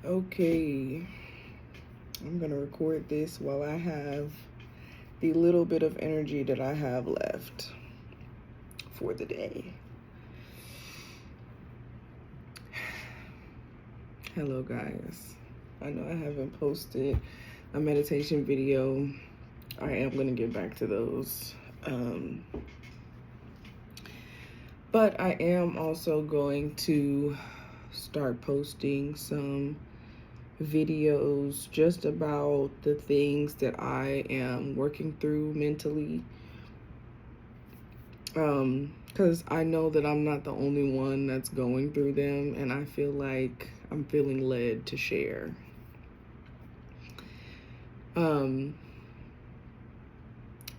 Okay, I'm gonna record this while I have the little bit of energy that I have left for the day. Hello, guys. I know I haven't posted a meditation video. I am gonna get back to those. But I am also going to start posting some videos just about the things that I am working through mentally. Because I know that I'm not the only one that's going through them, and I feel like I'm feeling led to share. The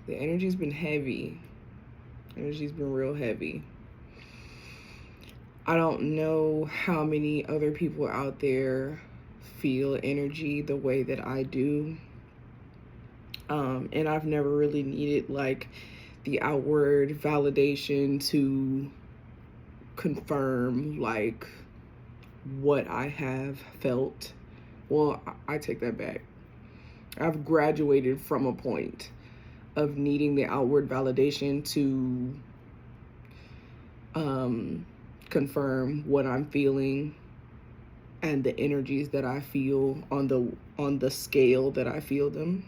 energy's been heavy. Energy's been real heavy. I don't know how many other people out there feel energy the way that I do. And I've never really needed like the outward validation to confirm like what I have felt. Well, I take that back. I've graduated from a point of needing the outward validation to confirm what I'm feeling and the energies that I feel on the scale that I feel them.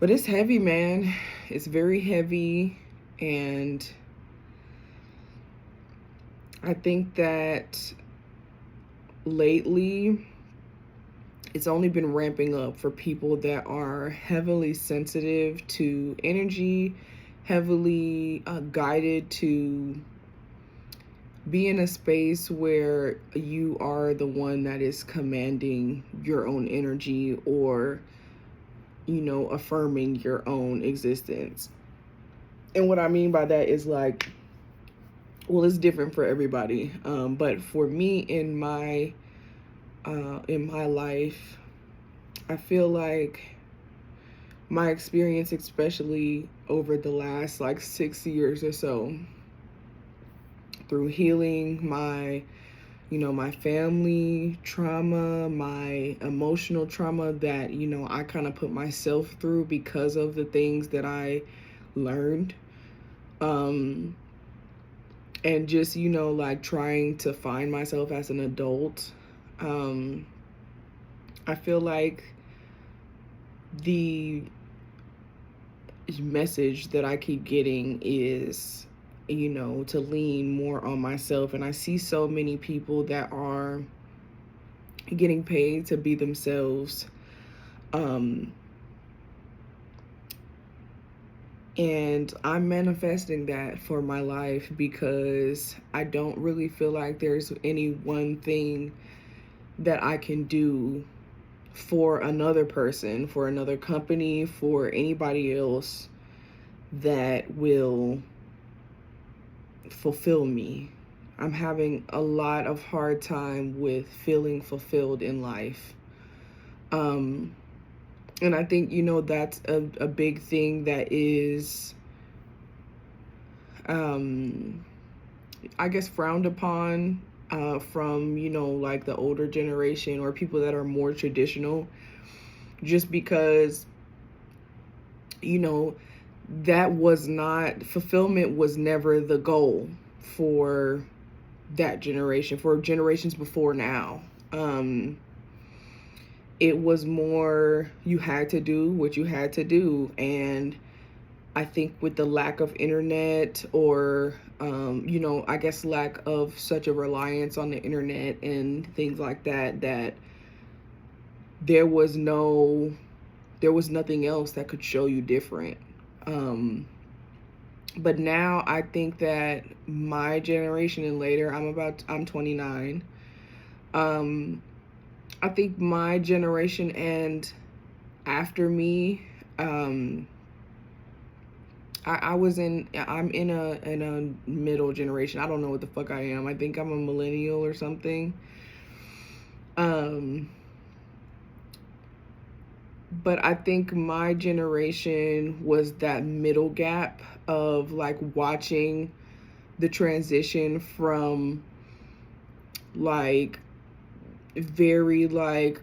But it's heavy, man. It's very heavy, and I think that lately it's only been ramping up for people that are heavily sensitive to energy, heavily guided to be in a space where you are the one that is commanding your own energy, or affirming your own existence. And what I mean by that is like, well, it's different for everybody, but for me in my life, I feel like my experience, especially over the last like 6 years or so, through healing my family trauma, my emotional trauma that I kind of put myself through because of the things that I learned, and just like trying to find myself as an adult. I feel like the message that I keep getting is to lean more on myself. And I see so many people that are getting paid to be themselves. And I'm manifesting that for my life because I don't really feel like there's any one thing that I can do for another person, for another company, for anybody else that will fulfill me. I'm having a lot of hard time with feeling fulfilled in life. And I think, that's a big thing that is, I guess, frowned upon from, like the older generation or people that are more traditional, just because, that was not, fulfillment was never the goal for that generation, for generations before now. It was more, you had to do what you had to do. And I think with the lack of internet, or I guess lack of such a reliance on the internet and things like that, that there was nothing else that could show you different. But now I think that my generation and later, I'm 29. I think my generation and after me, I'm in a middle generation. I don't know what the fuck I am. I think I'm a millennial or something. But I think my generation was that middle gap of like watching the transition from like very like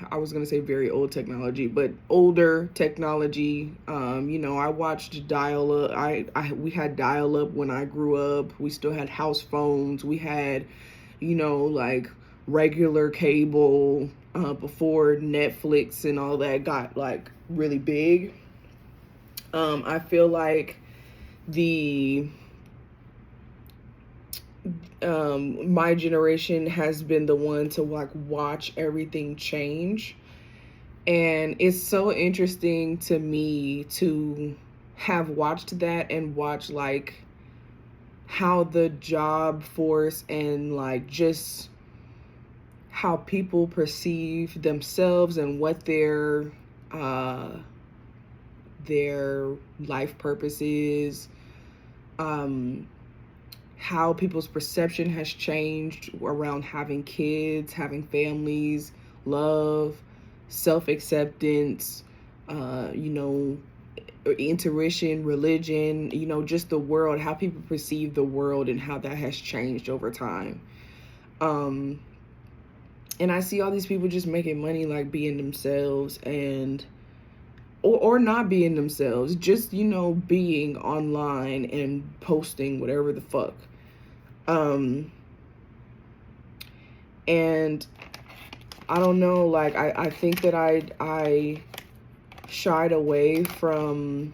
I was gonna say very old technology, but older technology. I watched dial up. We had dial up when I grew up. We still had house phones. We had, like regular cable before Netflix and all that got like really big. I feel like the my generation has been the one to like watch everything change. And it's so interesting to me to have watched that and watch like how the job force and like just how people perceive themselves and what uh their life purpose is, um how people's perception has changed around having kids, having families, love, self acceptance, uh, you know, intuition, religion, just the world, how people perceive the world and how that has changed over time. Um, and I see all these people just making money, like being themselves and or not being themselves, just being online and posting whatever the fuck. Um, and I don't know, like I think that I shied away from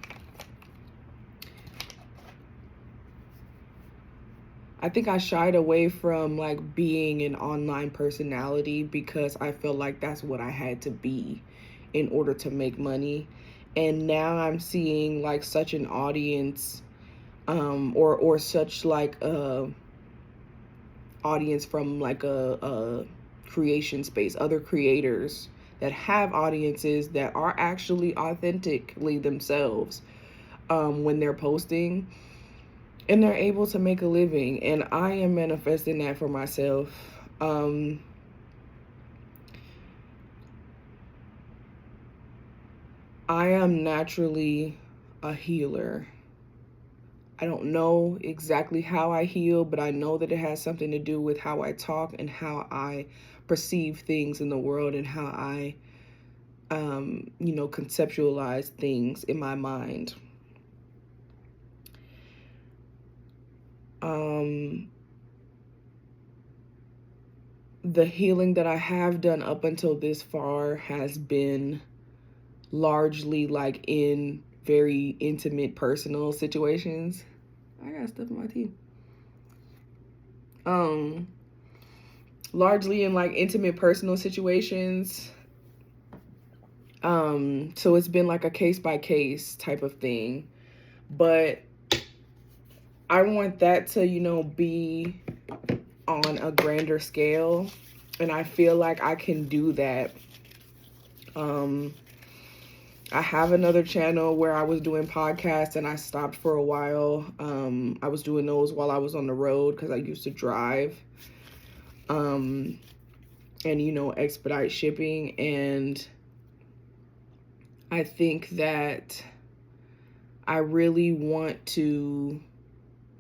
I think I shied away from like being an online personality because I felt like that's what I had to be in order to make money. And now I'm seeing like such an audience, or such like a audience from like a creation space, other creators that have audiences that are actually authentically themselves, when they're posting, and they're able to make a living. And I am manifesting that for myself. um I am naturally a healer. I don't know exactly how I heal, but I know that it has something to do with how I talk and how I perceive things in the world and how I, conceptualize things in my mind. Um, the healing that I have done up until this far has been largely like in very intimate personal situations. I got stuff in my teeth. Um, Largely in like intimate personal situations. So it's been like a case by case type of thing. But I want that to, be on a grander scale. And I feel like I can do that. Um, I have another channel where I was doing podcasts and I stopped for a while. I was doing those while I was on the road because I used to drive, and, expedite shipping. And I think that I really want to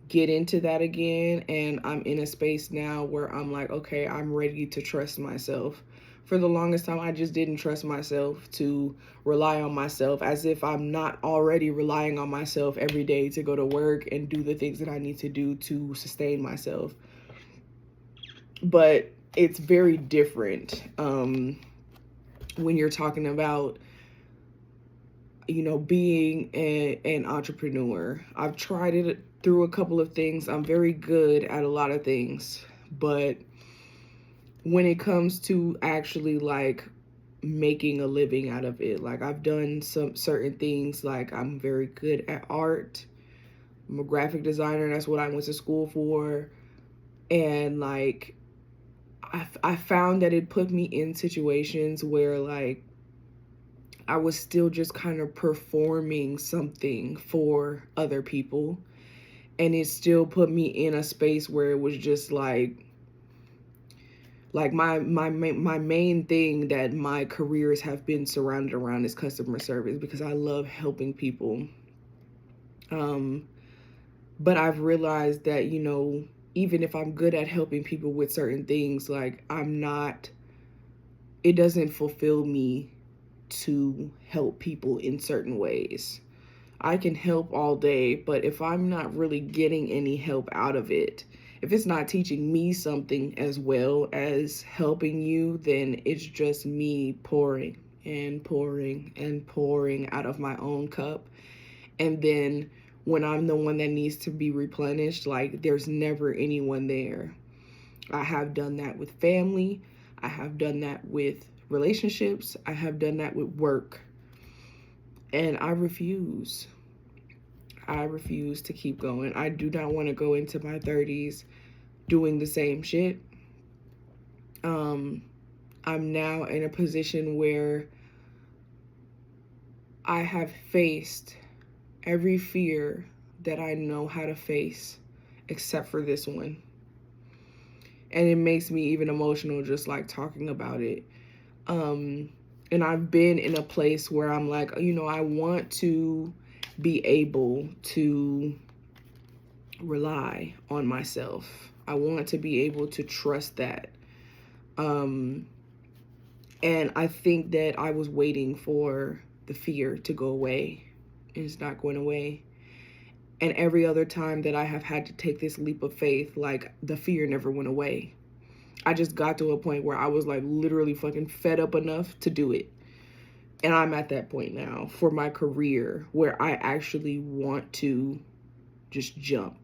get into that again. And I'm in a space now where I'm like, okay, I'm ready to trust myself. For the longest time, I just didn't trust myself to rely on myself, as if I'm not already relying on myself every day to go to work and do the things that I need to do to sustain myself. But it's very different, when you're talking about, being an entrepreneur. I've tried it through a couple of things. I'm very good at a lot of things, but when it comes to actually like making a living out of it, like I've done some certain things, like I'm very good at art. I'm a graphic designer. That's what I went to school for. And like, I found that it put me in situations where like I was still just kind of performing something for other people. And it still put me in a space where it was just like my main thing that my careers have been surrounded around is customer service, because I love helping people. But I've realized that, even if I'm good at helping people with certain things, like it doesn't fulfill me to help people in certain ways. I can help all day, but if I'm not really getting any help out of it, if it's not teaching me something as well as helping you, then it's just me pouring and pouring and pouring out of my own cup. And then when I'm the one that needs to be replenished, like there's never anyone there. I have done that with family. I have done that with relationships. I have done that with work. And I refuse. I refuse to keep going. I do not want to go into my 30s doing the same shit. I'm now in a position where I have faced every fear that I know how to face, except for this one. And it makes me even emotional just like talking about it. And I've been in a place where I'm like, I want to be able to rely on myself. I want to be able to trust that. And I think that I was waiting for the fear to go away, and it's not going away. And every other time that I have had to take this leap of faith, like the fear never went away. I just got to a point where I was like literally fucking fed up enough to do it. And I'm at that point now for my career where I actually want to just jump.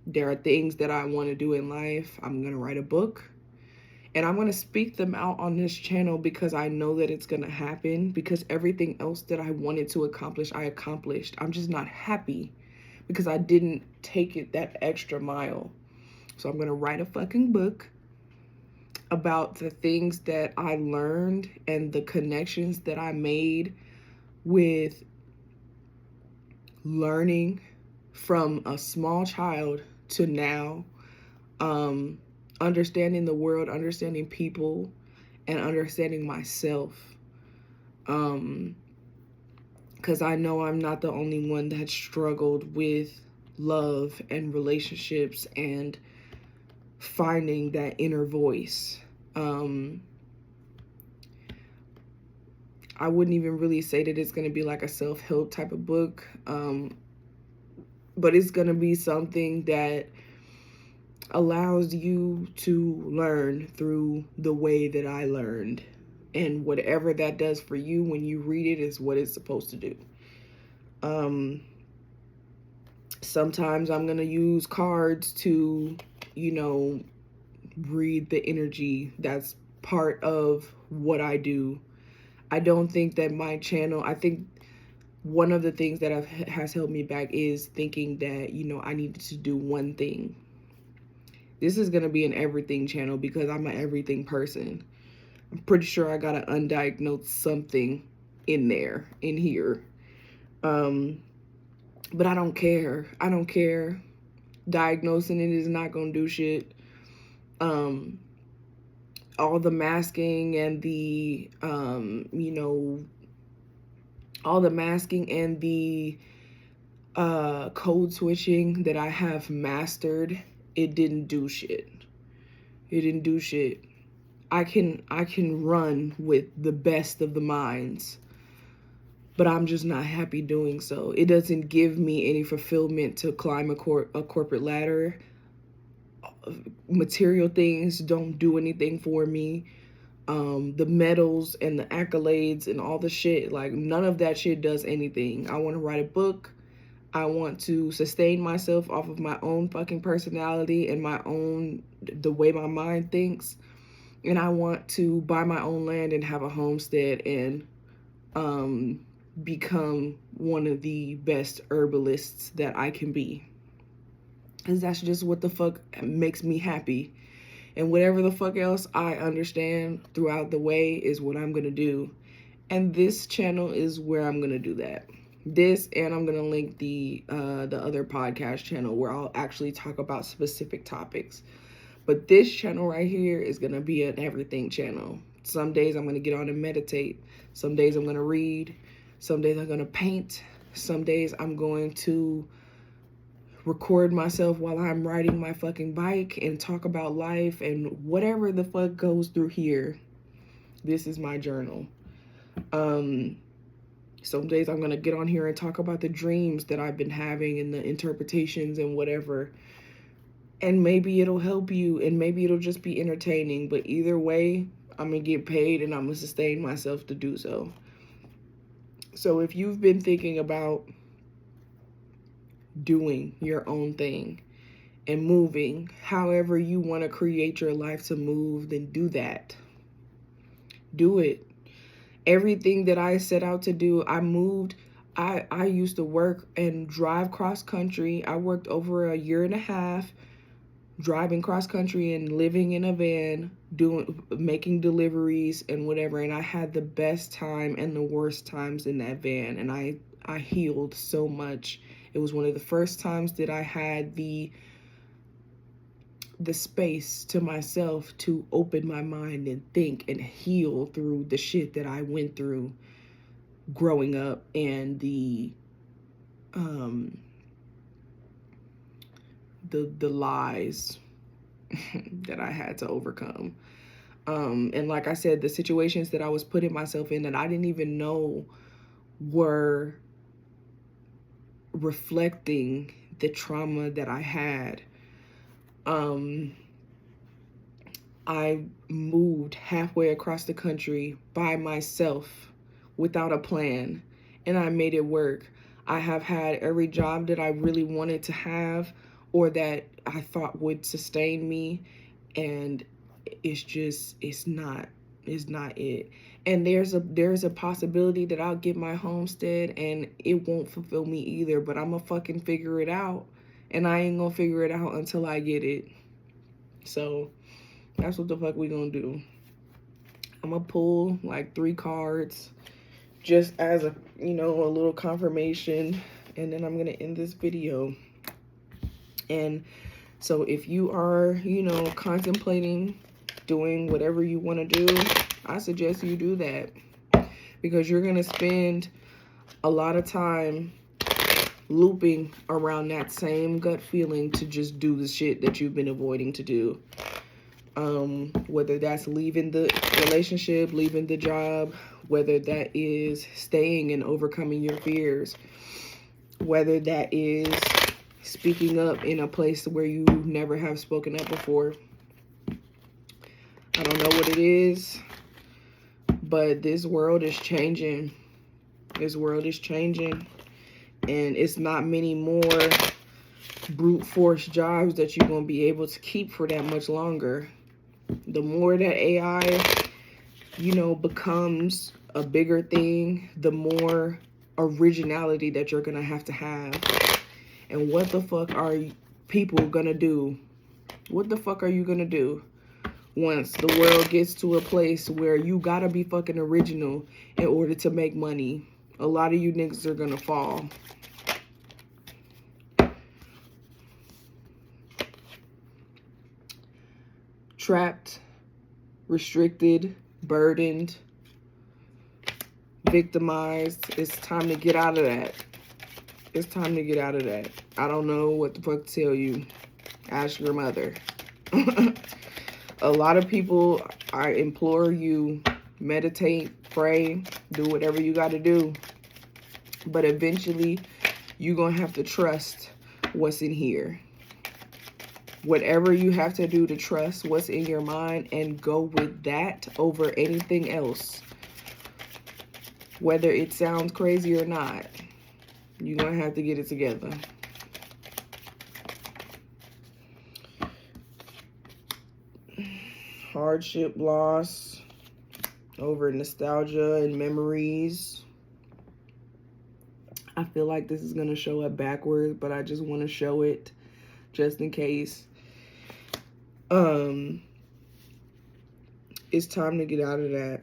There are things that I want to do in life. I'm going to write a book. And I'm going to speak them out on this channel because I know that it's going to happen. Because everything else that I wanted to accomplish, I accomplished. I'm just not happy because I didn't take it that extra mile. So I'm going to write a fucking book about the things that I learned and the connections that I made with learning from a small child to now, understanding the world, understanding people, and understanding myself. Because I know I'm not the only one that struggled with love and relationships and finding that inner voice. I wouldn't even really say that it's going to be like a self-help type of book, but it's going to be something that allows you to learn through the way that I learned. And whatever that does for you when you read it is what it's supposed to do. Sometimes I'm going to use cards to, read the energy that's part of what I do. I don't think that my channel, I think one of the things that has held me back is thinking that, I needed to do one thing. This is going to be an everything channel because I'm an everything person. I'm pretty sure I got to undiagnose something in here. But I don't care. I don't care. Diagnosing it is not going to do shit. All the masking and the, code switching that I have mastered, it didn't do shit. It didn't do shit. I can run with the best of the minds, but I'm just not happy doing so. It doesn't give me any fulfillment to climb a corporate ladder. Material things don't do anything for me. The medals and the accolades and all the shit, like none of that shit does anything. I want to write a book. I want to sustain myself off of my own fucking personality and the way my mind thinks. And I want to buy my own land and have a homestead and become one of the best herbalists that I can be. Because that's just what the fuck makes me happy. And whatever the fuck else I understand throughout the way is what I'm going to do. And this channel is where I'm going to do that. This, and I'm going to link the other podcast channel where I'll actually talk about specific topics. But this channel right here is going to be an everything channel. Some days I'm going to get on and meditate. Some days I'm going to read. Some days I'm going to paint. Some days I'm going to record myself while I'm riding my fucking bike and talk about life and whatever the fuck goes through here. This is my journal. Some days I'm gonna get on here and talk about the dreams that I've been having and the interpretations and whatever. And maybe it'll help you, and maybe it'll just be entertaining. But either way, I'm gonna get paid and I'm gonna sustain myself to do so. So if you've been thinking about doing your own thing and moving however you want to create your life to move, then do that. Do it. Everything that I set out to do, I moved. I used to work and drive cross country. I worked over a year and a half driving cross country and living in a van, making deliveries and whatever. And I had the best time and the worst times in that van. And I healed so much. It was one of the first times that I had the space to myself to open my mind and think and heal through the shit that I went through growing up and the lies that I had to overcome. And like I said, the situations that I was putting myself in that I didn't even know were reflecting the trauma that I had. I moved halfway across the country by myself without a plan, and I made it work. I have had every job that I really wanted to have or that I thought would sustain me, and it's not it. And there's a possibility that I'll get my homestead and it won't fulfill me either, but I'm gonna fucking figure it out, and I ain't gonna figure it out until I get it. So that's what the fuck we gonna do. I'm gonna pull like 3 cards just as a, a little confirmation, and then I'm gonna end this video. And so if you are, contemplating doing whatever you want to do, I suggest you do that, because you're gonna spend a lot of time looping around that same gut feeling to just do the shit that you've been avoiding to do. Whether that's leaving the relationship, leaving the job, whether that is staying and overcoming your fears, whether that is speaking up in a place where you never have spoken up before. I don't know what it is, but this world is changing. This world is changing, and it's not many more brute force jobs that you're going to be able to keep for that much longer. The more that AI, becomes a bigger thing, the more originality that you're going to have. And what the fuck are people going to do? What the fuck are you going to do once the world gets to a place where you got to be fucking original in order to make money? A lot of you niggas are going to fall. Trapped, restricted, burdened, victimized. It's time to get out of that. It's time to get out of that. I don't know what the fuck to tell you. Ask your mother. A lot of people, I implore you, meditate, pray, do whatever you got to do. But eventually, you're going to have to trust what's in here. Whatever you have to do to trust what's in your mind and go with that over anything else. Whether it sounds crazy or not, you're going to have to get it together. Hardship, loss, over nostalgia and memories. I feel like this is going to show up backwards, but I just want to show it just in case. It's time to get out of that.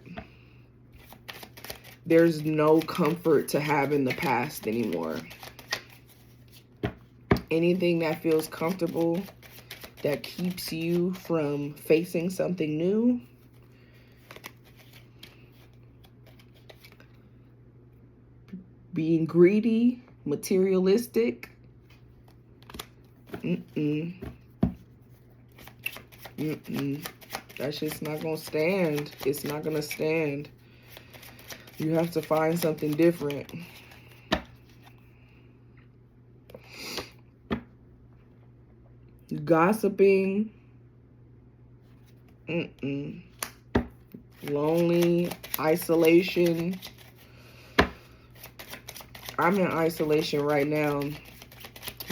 There's no comfort to have in the past anymore. Anything that feels comfortable, that keeps you from facing something new, being greedy, materialistic, Mm-mm. Mm-mm. That shit's not gonna stand. It's not gonna stand. You have to find something different. Gossiping. Mm-mm. Lonely. Isolation. I'm in isolation right now,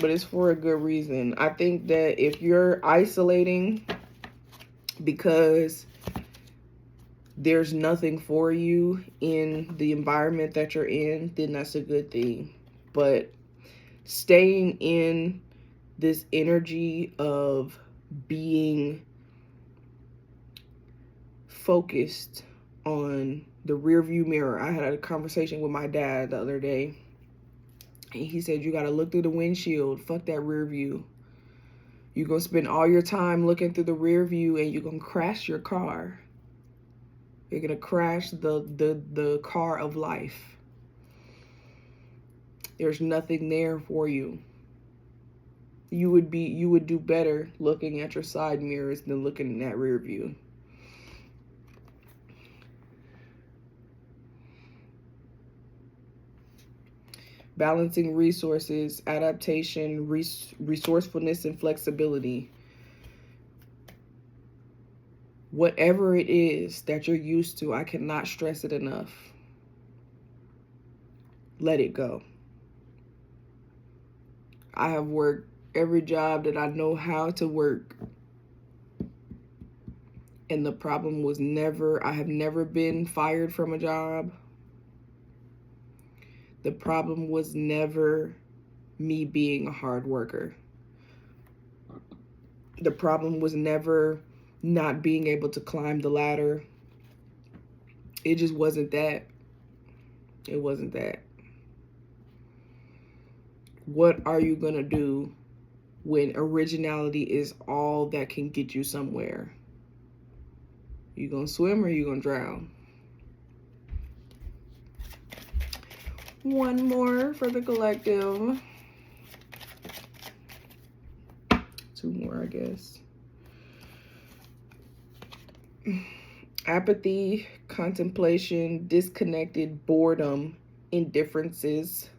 but it's for a good reason. I think that if you're isolating because there's nothing for you in the environment that you're in, then that's a good thing. But staying in this energy of being focused on the rear view mirror. I had a conversation with my dad the other day, and he said, you got to look through the windshield. Fuck that rear view. You're going to spend all your time looking through the rear view, and you're going to crash your car. You're going to crash the car of life. There's nothing there for you. You would do better looking at your side mirrors than looking in that rear view. Balancing resources, adaptation, resourcefulness, and flexibility. Whatever it is that you're used to, I cannot stress it enough. Let it go. I have worked every job that I know how to work. And the problem was I have never been fired from a job. The problem was never me being a hard worker. The problem was never not being able to climb the ladder. It just wasn't that. It wasn't that. What are you gonna do when originality is all that can get you somewhere? You gonna swim or you gonna drown? One more for the collective. Two more, I guess. Apathy, contemplation, disconnected, boredom, indifferences,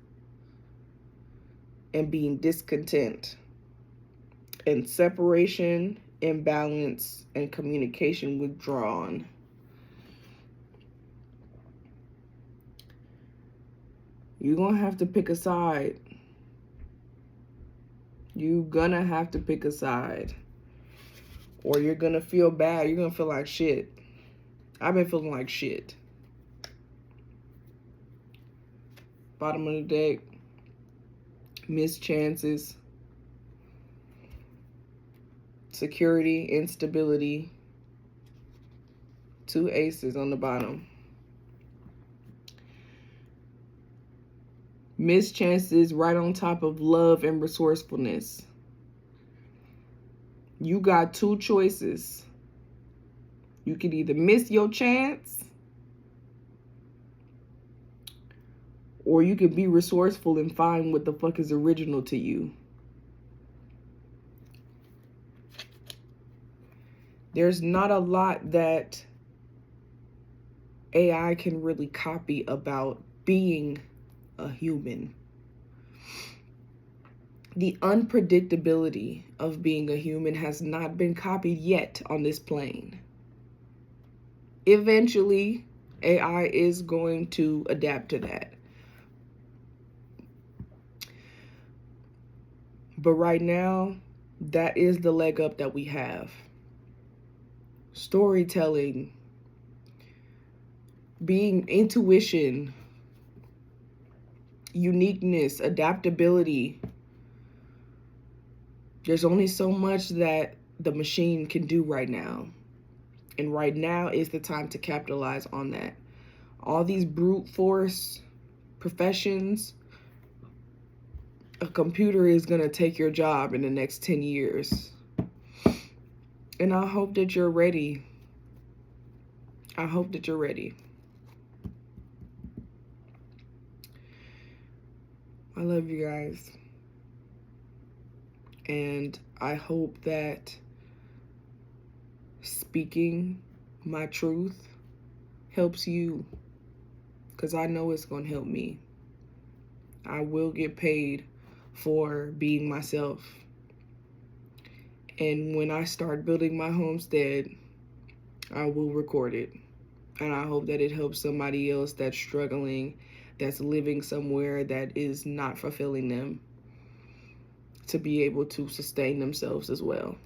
and being discontent. And separation, imbalance, and communication withdrawn. You're gonna have to pick a side. You're gonna have to pick a side. Or you're gonna feel bad. You're gonna feel like shit. I've been feeling like shit. Bottom of the deck. Missed chances. Security, instability. Two aces on the bottom. Missed chances right on top of love and resourcefulness. You got two choices. You can either miss your chance, or you can be resourceful and find what the fuck is original to you. There's not a lot that AI can really copy about being a human. The unpredictability of being a human has not been copied yet on this plane. Eventually, AI is going to adapt to that. But right now, that is the leg up that we have. Storytelling, being intuition, uniqueness, adaptability. There's only so much that the machine can do right now. And right now is the time to capitalize on that. All these brute force professions, a computer is going to take your job in the next 10 years. And I hope that you're ready. I hope that you're ready. I love you guys. And I hope that speaking my truth helps you, because I know it's going to help me. I will get paid for being myself. And when I start building my homestead, I will record it. And I hope that it helps somebody else that's struggling, that's living somewhere that is not fulfilling them, to be able to sustain themselves as well.